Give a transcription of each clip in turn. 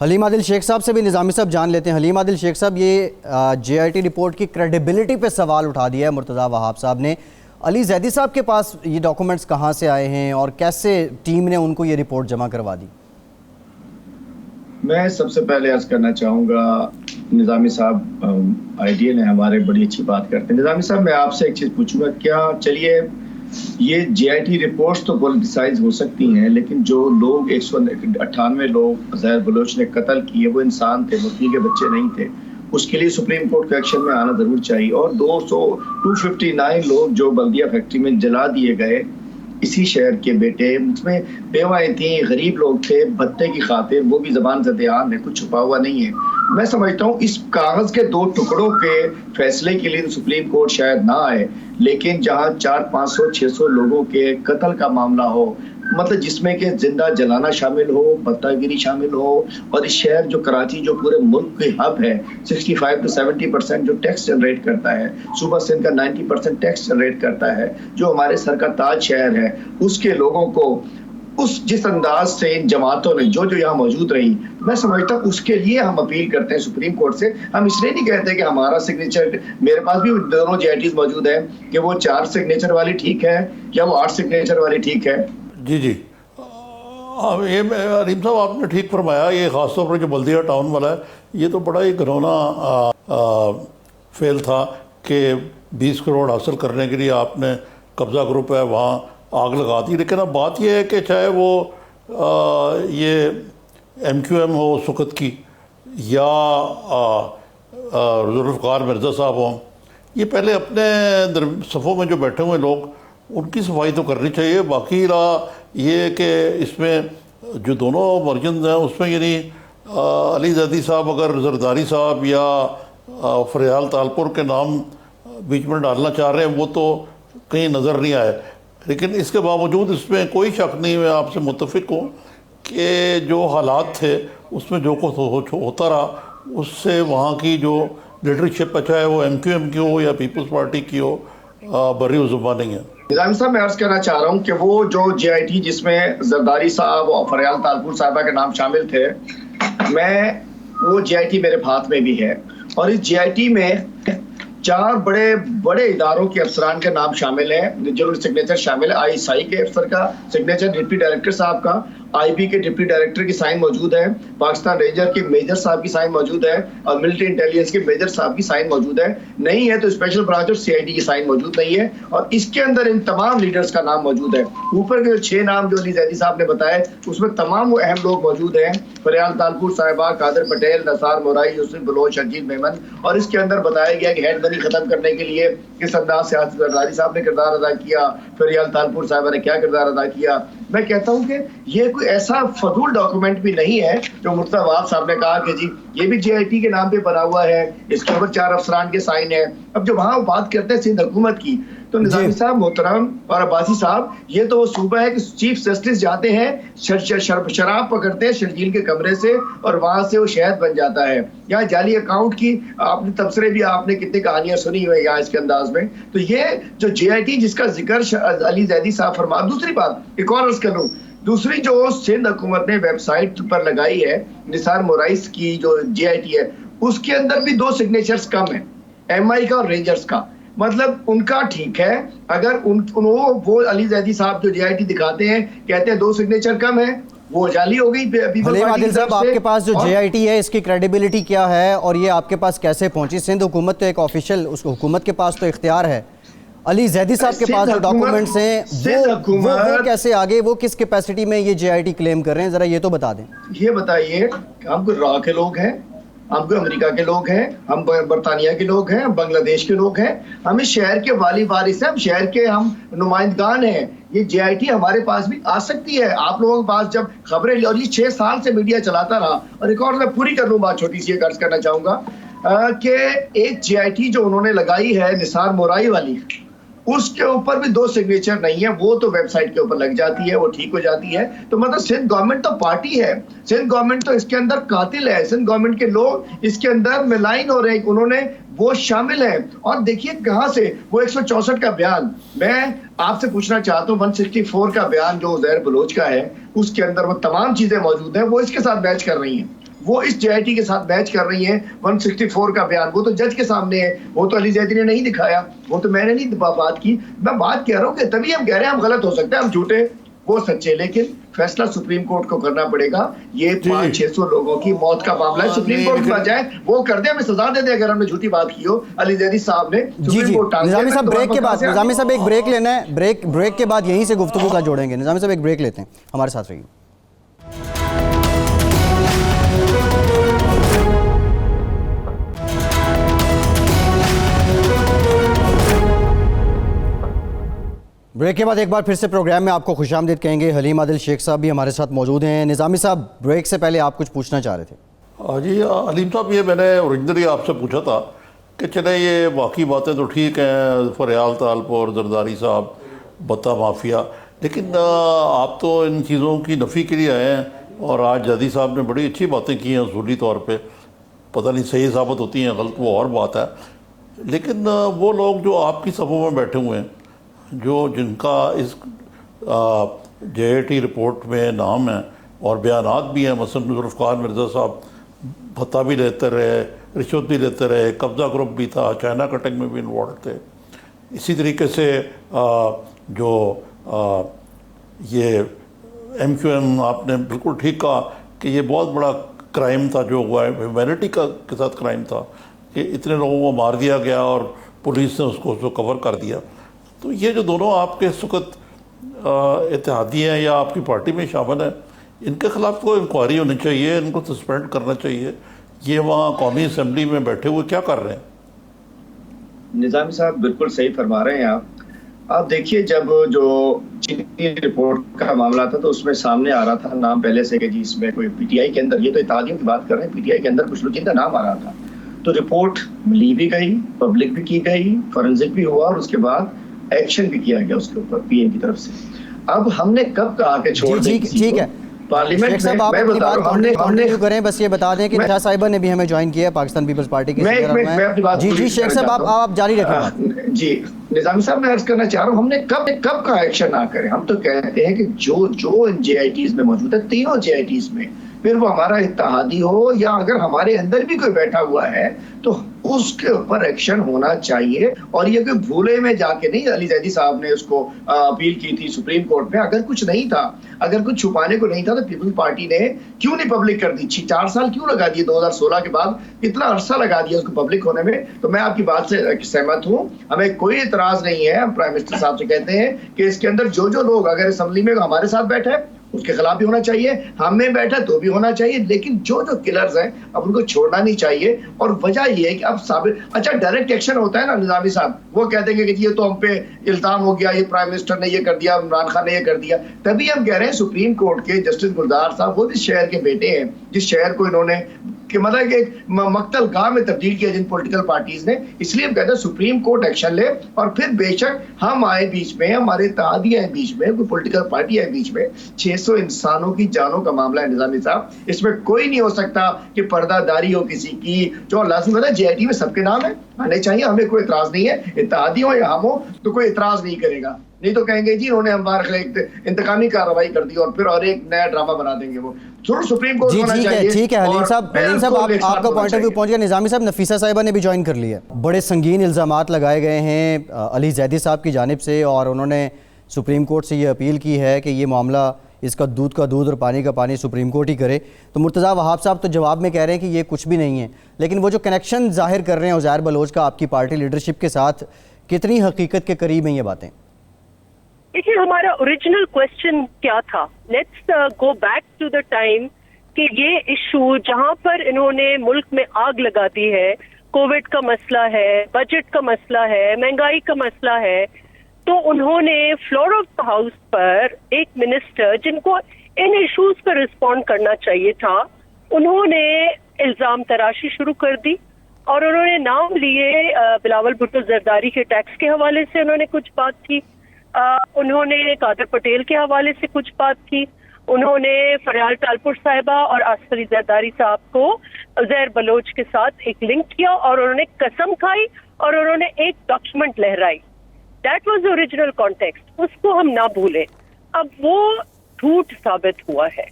حلیم عادل شیخ صاحب سے بھی نظامی صاحب جان لیتے ہیں۔ حلیم عادل شیخ صاحب، یہ جے آئی ٹی رپورٹ کی کریڈیبلٹی پہ سوال اٹھا دیا ہے مرتضیٰ وہاب صاحب نے۔ علی زیدی صاحب کے پاس یہ ڈاکومنٹس کہاں سے آئے ہیں اور کیسے ٹیم نے ان کو یہ رپورٹ جمع کروا دی؟ میں سب سے پہلے عرض کرنا چاہوں گا، نظامی صاحب آئیڈیل ہیں ہمارے، بڑی اچھی بات کرتے ہیں۔ نظامی صاحب میں آپ سے ایک چیز پوچھوں گا، کیا چلیے یہ جے آئی ٹی رپورٹس تو پولیٹیسائز ہو سکتی ہیں، لیکن جو لوگ 198 لوگ ظاہر بلوچ نے قتل کیے وہ انسان تھے، مرغی کے بچے نہیں تھے، اس کے لیے سپریم کورٹ کے ایکشن میں آنا ضرور چاہیے۔ اور 259 لوگ جو بلدیہ فیکٹری میں جلا دیے گئے، اسی شہر کے بیٹے، اس میں بیوائیں تھیں، غریب لوگ تھے، بھتے کی خاطر، وہ بھی زبان زد عام ہے، کچھ چھپا ہوا نہیں ہے۔ میں سمجھتا ہوں اس کاغذ کے 2 ٹکڑوں کے فیصلے کے لیے سپریم کورٹ شاید نہ آئے، لیکن جہاں 400 500 600 لوگوں کے قتل کا معاملہ ہو، مطلب جس میں کہ زندہ جلانا شامل ہو، بتہ گیری شامل ہو، اور اس شہر جو کراچی جو پورے ملک کے ہب ہے، 65 سے 70% جو ٹیکس جنریٹ کرتا ہے، صوبہ سندھ کا 90% ٹیکس جنریٹ کرتا ہے، جو ہمارے سر کا تاج شہر ہے، اس کے لوگوں کو جس انداز سے ان جماعتوں نے جو یہاں موجود رہی، میں سمجھتا ہوں اس کے لیے ہم اپیل کرتے ہیں سپریم کورٹ سے۔ ہم اس لیے نہیں کہتے کہ ہمارا سگنیچر، میرے پاس بھی دونوں جے آئی ٹیز موجود ہیں، کہ وہ 4 سگنیچر والی ٹھیک ہے یا وہ 8 سگنیچر والی ٹھیک ہے۔ جی یہ علیم صاحب آپ نے ٹھیک فرمایا، یہ خاص طور پر جو بلدیہ ٹاؤن والا ہے، یہ تو بڑا ہی گھنونا فیل تھا کہ 20 کروڑ حاصل کرنے کے لیے آپ نے قبضہ گروپ ہے وہاں آگ لگا دی۔ لیکن اب بات یہ ہے کہ چاہے وہ یہ ایم کیو ایم ہو اس وقت کی، یا ذوالفقار مرزا صاحب ہوں، یہ پہلے اپنے صفوں میں جو بیٹھے ہوئے لوگ، ان کی صفائی تو کرنی چاہیے۔ باقی رہا یہ کہ اس میں جو دونوں ورژنز ہیں اس میں یعنی علی زیدی صاحب اگر زرداری صاحب یا فریال تالپور کے نام بیچ میں ڈالنا چاہ رہے ہیں، وہ تو کہیں نظر نہیں آئے، لیکن اس کے باوجود اس میں کوئی شک نہیں، میں آپ سے متفق ہوں کہ جو حالات تھے اس میں جو کچھ ہوتا رہا، اس سے وہاں کی جو لیڈرشپ ہے، چاہے وہ ایم کیو ایم کی ہو یا پیپلز پارٹی کی ہو، بری و زبان نہیں ہے۔ نظامی صاحب میں عرض کرنا چاہ رہا ہوں کہ وہ جو جے آئی ٹی جس میں زرداری صاحب اور فریال تالپور صاحبہ کے نام شامل تھے، وہ جے آئی ٹی میرے ہاتھ میں بھی ہے، اور اس جے آئی ٹی میں 4 بڑے اداروں کے افسران کے نام شامل ہیں، جنہوں نے سگنیچر شامل ہے۔ آئی ایس آئی کے افسر کا سگنیچر، ڈپٹی ڈائریکٹر صاحب کا، آئی بی کے ڈپٹی ڈائریکٹر کی سائن موجود ہے، پاکستان رینجر کے میجر صاحب کی سائن موجود ہے، اور ملٹری انٹیلیجنس کے میجر صاحب کی سائن موجود ہے۔ نہیں ہے تو اسپیشل برانچ اور سی آئی ڈی کی سائن موجود نہیں ہے، اور اس کے اندر ان تمام لیڈرز کا نام موجود ہے۔ اوپر کے 6 نام جو علی زیدی صاحب نے بتائے، اس میں تمام وہ اہم لوگ موجود ہیں، فریال تالپور صاحبہ، قادر پٹیل، نثار مورائی، یوسف بلوچ، شرجیل میمن، اور اس کے اندر بتایا گیا کہ ہیڈ منی ختم کرنے کے لیے کس انداز سے زرداری صاحب نے کردار ادا کیا، فریال تالپور صاحبہ نے کیا کردار ادا کیا۔ میں کہتا ہوں کہ یہ کوئی ایسا فضول ڈاکومنٹ بھی نہیں ہے جو مرتضیٰ وہاب صاحب نے کہا کہ جی یہ بھی جے آئی ٹی کے نام پہ بنا ہوا ہے، اس کے اوپر 4 افسران کے سائن ہیں۔ اب جو وہاں بات کرتے ہیں سندھ حکومت کی، تو نظامی صاحب محترم اور عباسی صاحب، یہ تو وہ صوبہ ہے کہ چیف جسٹس جاتے ہیں، شراب پکڑتے ہیں شرجیل کے کمرے سے، اور وہاں سے وہ شہد بن جاتا ہے۔ یہاں جعلی اکاؤنٹ کی آپ نے تبصرے بھی، آپ نے کتنی کہانیاں سنی ہوئی یہاں اس کے انداز میں۔ تو یہ جو جے آئی ٹی جس کا ذکر علی زیدی صاحب فرما، دوسری بات ایک اور عرض کر لوں، دوسری جو سندھ حکومت نے ویب سائٹ پر لگائی ہے نثار مورائس کی جو جے آئی ٹی ہے، اس کے اندر بھی 2 سگنیچرز کم ہیں، ایم آئی کا اور رینجرز کا۔ مطلب ان کا ٹھیک ہے، اگر وہ علی زیدی صاحب جو جے آئی ٹی دکھاتے ہیں، کہتے ہیں 2 سگنیچر کم ہیں، وہ جعلی ہو گئی۔ حلیم عادل صاحب، آپ کے پاس جو جے آئی ٹی ہے اس کی کریڈیبلٹی کیا ہے اور یہ آپ کے پاس کیسے پہنچی؟ سندھ حکومت تو ایک آفیشل، اس حکومت کے پاس تو اختیار ہے، علی زیدی صاحب کے پاس جو ڈاکومنٹس ہیں وہ کیسے آگے، وہ کس کیپیسٹی میں یہ جے آئی ٹی کلیم کر رہے ہیں، ذرا یہ تو بتا دیں۔ یہ بتائیے، ہم کوئی را کے لوگ ہیں، ہم کوئی امریکہ کے لوگ ہیں، ہم برطانیہ کے لوگ ہیں، ہم بنگلہ دیش کے لوگ ہیں، ہم اس شہر کے والی وارث ہیں، ہم شہر کے ہم نمائندگان ہیں۔ یہ جے آئی ٹی ہمارے پاس بھی آ سکتی ہے، آپ لوگوں کے پاس جب خبریں، اور یہ 6 سال سے میڈیا چلاتا رہا۔ اور ایک اور میں پوری کر لوں بات، چھوٹی سی ایک عرض کرنا چاہوں گا کہ ایک جے آئی ٹی جو انہوں نے لگائی ہے نثار مورائی والی، اس کے اوپر بھی 2 سگنیچر نہیں ہے، وہ تو ویب سائٹ کے اوپر لگ جاتی ہے، وہ ٹھیک ہو جاتی ہے۔ تو مطلب سندھ گورنمنٹ تو پارٹی ہے، سندھ گورنمنٹ تو اس کے اندر قاتل ہے، سندھ گورنمنٹ کے لوگ اس کے اندر ملائن ہو رہے ہیں، انہوں نے وہ شامل ہیں۔ اور دیکھیے کہاں سے وہ 164 کا بیان، میں آپ سے پوچھنا چاہتا ہوں 164 کا بیان جو زہر بلوچ کا ہے، اس کے اندر وہ تمام چیزیں موجود ہیں، وہ اس کے ساتھ میچ کر رہی ہیں۔ وہ اس JIT کے ساتھ میچ کر رہی ہیں. 164 کا بیان وہ تو جج کے سامنے ہے, وہ تو علی زیدی نے نہیں دکھایا, وہ تو میں نے نہیں بات کی. میں بات کہہ رہا ہوں کہ تبھی ہم کہہ رہے ہیں ہم غلط ہو سکتے ہیں, ہم جھوٹے وہ سچے, لیکن فیصلہ سپریم کورٹ کو کرنا پڑے گا. یہ 500-600 لوگوں کی موت کا معاملہ ہے, سپریم کورٹ میں جائے وہ کر دے, ہمیں سزا دے دے اگر ہم نے جھوٹی بات کی ہو. علی زیدی صاحب نے جی نظامی صاحب بریک کے بعد, نظامی صاحب ایک بریک لینا ہے, بریک کے بعد یہیں سے گفتگو کا جوڑیں گے. نظامی صاحب ایک بریک لیتے ہیں, ہمارے ساتھ رہیے. بریک کے بعد ایک بار پھر سے پروگرام میں آپ کو خوش آمدید کہیں گے. حلیم عادل شیخ صاحب بھی ہمارے ساتھ موجود ہیں. نظامی صاحب بریک سے پہلے آپ کچھ پوچھنا چاہ رہے تھے. جی حلیم صاحب, یہ میں نے اوریجنلی آپ سے پوچھا تھا کہ چلے یہ باقی باتیں تو ٹھیک ہیں, فریال تالپور, زرداری صاحب, بتا مافیا, لیکن آپ تو ان چیزوں کی نفی کے لیے آئے ہیں, اور آج زیدی صاحب نے بڑی اچھی باتیں کی ہیں اصولی طور پہ. پتہ نہیں صحیح ثابت ہوتی ہیں غلط وہ اور بات ہے, لیکن وہ لوگ جو آپ کی صفوں میں بیٹھے ہوئے ہیں, جن کا اس JIT رپورٹ میں نام ہے اور بیانات بھی ہیں, مثلا ذوالفقار مرزا صاحب بھتہ بھی لیتے رہے, رشوت بھی لیتے رہے, قبضہ گروپ بھی تھا, چائنا کٹنگ میں بھی انوالوڈ تھے. اسی طریقے سے جو یہ MQM, آپ نے بالکل ٹھیک کہا کہ یہ بہت بڑا کرائم تھا جو ہوا ہے, ہیومینٹی کے ساتھ کرائم تھا کہ اتنے لوگوں کو مار دیا گیا اور پولیس نے اس کو کور کر دیا. تو یہ جو دونوں آپ کے اس وقت اتحادی ہیں یا آپ کی پارٹی میں شامل ہیں, ان کے خلاف تو انکوائری ہونی چاہیے, ان کو سسپینڈ کرنا چاہیے. یہ وہاں قومی اسمبلی میں بیٹھے ہوئے کیا کر رہے ہیں؟ نظامی صاحب بالکل صحیح فرما رہے ہیں آپ. آپ دیکھیے جب جو چینی رپورٹ کا معاملہ تھا تو اس میں سامنے آ رہا تھا نام پہلے سے کہ جی اس میں کوئی PTI کے اندر, یہ تو اتحادیوں کی بات کر رہے ہیں, PTI کے اندر کچھ لوگ جن کا نام آ رہا تھا. تو رپورٹ لی بھی گئی, پبلک بھی کی گئی, فورنزک بھی ہوا, اور اس کے بعد ایکشن بھی کیا گیا اس کے اوپر PM کی طرف سے. اب ہم نے کب کہا کہ چھوڑ دیں ٹھیک ہے پارلیمنٹ میں, میں بتا رہا ہوں ہم نے کریں, بس یہ بتا دیں کہ نشا صاحبہ نے بھی ہمیں جوائن کیا ہے پاکستان پیپلز پارٹی کے. جی شیخ صاحب آپ جاری رکھیں. جی نظامی صاحب میں عرض کرنا چاہ رہا ہوں, ہم نے کب کا ایکشن نہ کریں. ہم تو کہتے ہیں کہ جو JITs میں موجود ہے, تینوں JITs میں, پھر وہ ہمارا اتحادی ہو یا اگر ہمارے اندر بھی کوئی بیٹھا ہوا ہے تو اس کے اوپر ایکشن ہونا چاہیے. اور یہ کہ بھولے میں جا کے نہیں, علی زیدی صاحب نے اس کو اپیل کی تھی سپریم کورٹ میں, اگر کچھ نہیں تھا, اگر کچھ چھپانے کو نہیں تھا تو پیپلز پارٹی نے کیوں نہیں پبلک کر دی؟ 4 سال کیوں لگا دیے؟ 2016 کے بعد اتنا عرصہ لگا دیا اس کو پبلک ہونے میں. تو میں آپ کی بات سے سہمت ہوں, ہمیں کوئی اعتراض نہیں ہے. ہم پرائم منسٹر صاحب سے کہتے ہیں کہ اس کے اندر جو لوگ اگر اسمبلی میں ہمارے ساتھ بیٹھے اس کے خلاف بھی ہونا چاہیے, ہم میں بیٹھا تو بھی ہونا چاہیے, لیکن جو کلرز ہیں اب ان کو چھوڑنا نہیں چاہیے. اور وجہ یہ ہے کہ اب ثابت, اچھا ڈائریکٹ ایکشن ہوتا ہے نا نظامی صاحب, وہ کہتے ہیں کہ یہ تو ہم پہ الزام ہو گیا, یہ پرائم منسٹر نے یہ کر دیا, عمران خان نے یہ کر دیا. تبھی ہم کہہ رہے ہیں سپریم کورٹ کے جسٹس گلزار صاحب وہ جس شہر کے بیٹے ہیں, جس شہر کو انہوں نے کہ مطلب کہ مقتل گاہ میں تبدیل کیا جن پولیٹیکل پارٹیز نے, اس لیے ہم کہتے ہیں سپریم کورٹ ایکشن لے. اور پھر بے شک ہم آئے بیچ میں, ہمارے اتحادی ہیں بیچ میں, کوئی پولیٹیکل پارٹی ہے بیچ میں. 600 انسانوں کی جانوں کا معاملہ ہے نظامی صاحب, اس میں کوئی نہیں ہو سکتا کہ پردہ داری ہو کسی کی. جو لازم ہے JIT میں سب کے نام ہیں, آنے چاہیے, ہمیں کوئی اعتراض نہیں ہے. اتحادی ہو یا ہم ہو تو کوئی اعتراض نہیں کرے گا, نہیں تو کہیں گے جی انہوں نے ہمارے خلاف انتقامی کارروائی کر دی, اور پھر اور ایک نیا ڈرامہ بنا دیں گے. وہ ضرور سپریم کورٹ ہونا چاہیے. ٹھیک ہے حلیم صاحب آپ کا پوائنٹ آف ویو پہنچ گیا. نظامی صاحب نفیسہ صاحبہ نے بھی جوائن کر لیا. بڑے سنگین الزامات لگائے گئے ہیں علی زیدی صاحب کی جانب سے, اور انہوں نے سپریم کورٹ سے یہ اپیل کی ہے کہ یہ معاملہ اس کا دودھ کا دودھ اور پانی کا پانی سپریم کورٹ ہی کرے. تو مرتضیٰ وہاب صاحب تو جواب میں کہہ رہے ہیں کہ یہ کچھ بھی نہیں ہے, لیکن وہ جو کنیکشن ظاہر کر رہے ہیں عزیر بلوچ کا آپ کی پارٹی لیڈرشپ کے ساتھ, کتنی حقیقت کے قریب ہیں یہ باتیں؟ دیکھیے ہمارا اوریجنل کوشچن کیا تھا, let's go back to the time کہ یہ ایشو جہاں پر انہوں نے ملک میں آگ لگا دی ہے, کووڈ کا مسئلہ ہے, بجٹ کا مسئلہ ہے, مہنگائی کا مسئلہ ہے, تو انہوں نے فلور آف دا ہاؤس پر ایک منسٹر جن کو ان ایشوز پر رسپونڈ کرنا چاہیے تھا, انہوں نے الزام تراشی شروع کر دی. اور انہوں نے نام لیے بلاول بھٹو زرداری کے ٹیکس کے حوالے سے انہوں نے کچھ بات کی, انہوں نے قادر پٹیل کے حوالے سے کچھ بات کی, انہوں نے فریال تالپور صاحبہ اور آصف علی زرداری صاحب کو عزیر بلوچ کے ساتھ ایک لنک کیا, اور انہوں نے قسم کھائی اور انہوں نے ایک ڈاکیومنٹ لہرائی. دیٹ واز اوریجنل کانٹیکسٹ, اس کو ہم نہ بھولیں. اب وہ جھوٹ ثابت ہوا ہے,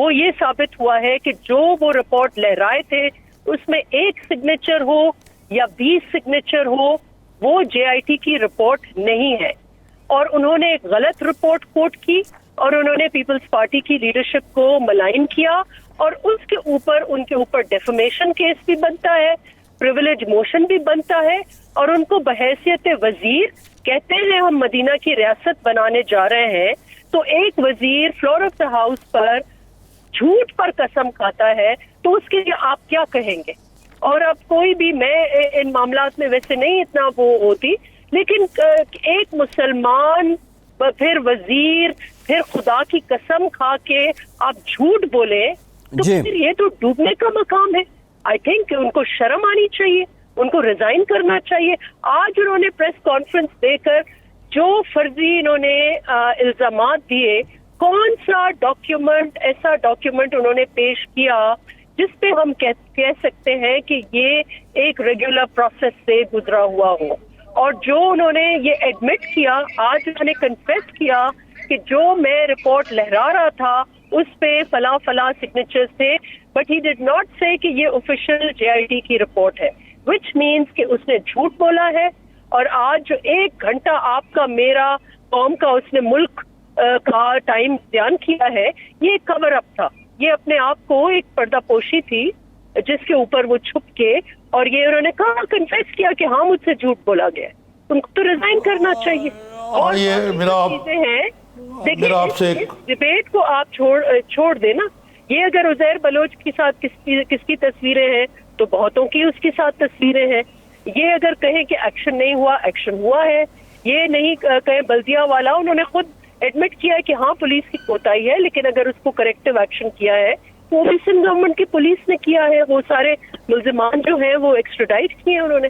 وہ یہ ثابت ہوا ہے کہ جو وہ رپورٹ لہرائے تھے اس میں 1 سگنیچر ہو یا 20 سگنیچر ہو، وہ جے آئی ٹی کی رپورٹ نہیں ہے. اور انہوں نے ایک غلط رپورٹ کوٹ کی اور انہوں نے پیپلز پارٹی کی لیڈرشپ کو ملائن کیا، اور اس کے اوپر ان کے اوپر ڈیفیمیشن کیس بھی بنتا ہے، پریویلیج موشن بھی بنتا ہے، اور ان کو بحیثیت وزیر کہتے ہیں ہم مدینہ کی ریاست بنانے جا رہے ہیں، تو ایک وزیر فلور آف دا ہاؤس پر جھوٹ پر قسم کھاتا ہے تو اس کے لیے آپ کیا کہیں گے؟ اور اب کوئی بھی، میں ان معاملات میں ویسے نہیں اتنا وہ ہوتی، لیکن ایک مسلمان پھر وزیر پھر خدا کی قسم کھا کے آپ جھوٹ بولیں تو پھر یہ تو ڈوبنے کا مقام ہے. آئی تھنک ان کو شرم آنی چاہیے، ان کو ریزائن کرنا چاہیے. آج انہوں نے پریس کانفرنس دے کر جو فرضی انہوں نے الزامات دیے، کون سا ڈاکیومنٹ، ایسا ڈاکیومنٹ انہوں نے پیش کیا جس پہ ہم کہہ سکتے ہیں کہ یہ ایک ریگولر پروسیس سے گزرا ہوا ہو؟ اور جو انہوں نے یہ ایڈمٹ کیا، آج انہوں نے کنفیس کیا کہ جو میں رپورٹ لہرا رہا تھا اس پہ فلاں فلاں سگنیچرز تھے، بٹ ہی ڈڈ ناٹ سے کہ یہ آفیشیل جے آئی ٹی کی رپورٹ ہے، وچ مینس کہ اس نے جھوٹ بولا ہے. اور آج جو 1 گھنٹہ آپ کا، میرا، قوم کا اس نے ملک کا ٹائم بیان کیا ہے، یہ ایک کور اپ تھا، یہ اپنے آپ کو ایک پردہ پوشی تھی جس کے اوپر وہ چھپ کے، اور یہ انہوں نے کہا، کنفیس کیا کہ ہاں مجھ سے جھوٹ بولا گیا. ان کو تو ریزائن کرنا چاہیے. اور یہ میرا چیزیں ہیں، دیکھیں اس ڈبیٹ کو آپ چھوڑ دیں نا. یہ اگر عزیر بلوچ کے ساتھ کس کی تصویریں ہیں تو بہتوں کی اس کے ساتھ تصویریں ہیں. یہ اگر کہیں کہ ایکشن نہیں ہوا، ایکشن ہوا ہے. یہ نہیں کہیں بلدیہ والا، انہوں نے خود ایڈمٹ کیا ہے کہ ہاں پولیس کی کوتاہی ہے، لیکن اگر اس کو کریکٹیو ایکشن کیا ہے وہ بھی سندھ گورنمنٹ کی پولیس نے کیا ہے. وہ سارے ملزمان جو ہیں وہ ایکسٹراڈائٹ کیے ہیں انہوں نے.